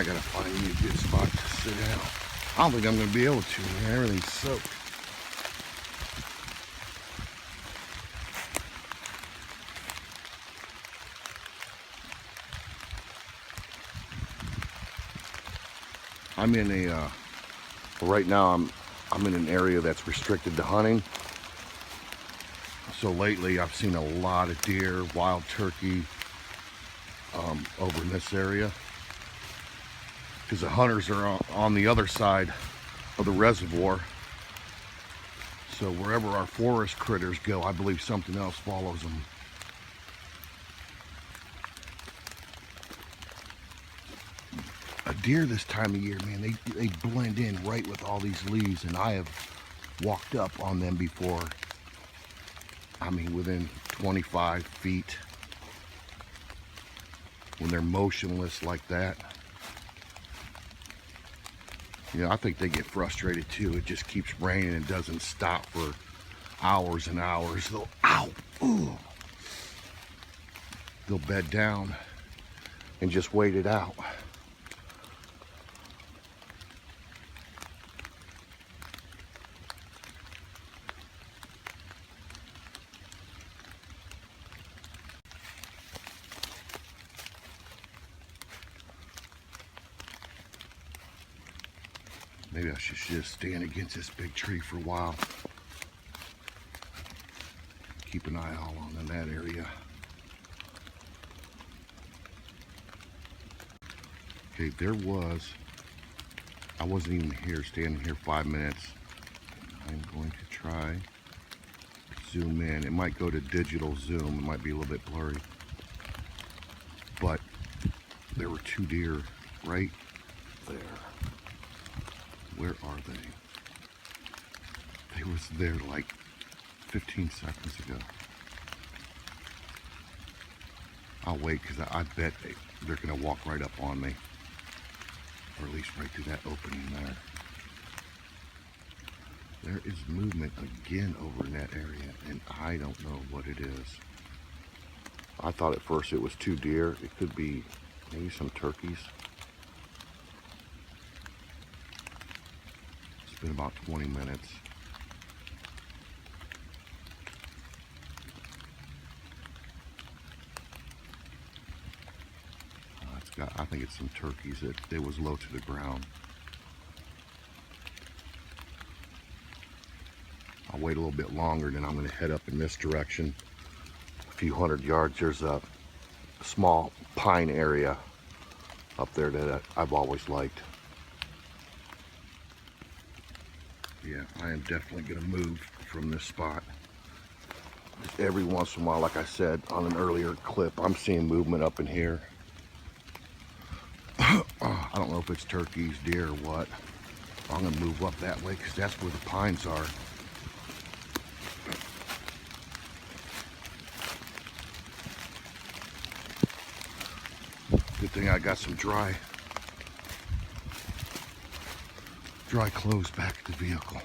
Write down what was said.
I gotta find me a good spot to sit down. I don't think I'm gonna be able to, man. Everything's soaked. I'm in a right now I'm in an area that's restricted to hunting. So lately I've seen a lot of deer, wild turkey over in this area, because the hunters are on the other side of the reservoir. So wherever our forest critters go, I believe something else follows them. A deer this time of year, man, they blend in right with all these leaves, and I have walked up on them before. I mean, within 25 feet, when they're motionless like that. You know, I think they get frustrated too. It just keeps raining and doesn't stop for hours and hours. They'll bed down and just wait it out. Maybe I should just stand against this big tree for a while. Keep an eye all on that area. Okay, I wasn't even here, standing here 5 minutes. I'm going to try zoom in. It might go to digital zoom. It might be a little bit blurry. But there were 2 deer right there. Where are they? They was there like 15 seconds ago. I'll wait, because I bet they're going to walk right up on me. Or at least right through that opening there. There is movement again over in that area, and I don't know what it is. I thought at first it was 2 deer. It could be maybe some turkeys. Been about 20 minutes. I think it's some turkeys that they was low to the ground. I'll wait a little bit longer, then I'm going to head up in this direction. A few hundred yards, there's a small pine area up there that I've always liked. Yeah, I am definitely going to move from this spot. Every once in a while, like I said on an earlier clip, I'm seeing movement up in here. I don't know if it's turkeys, deer, or what. I'm going to move up that way, because that's where the pines are. Good thing I got some dry clothes back at the vehicle.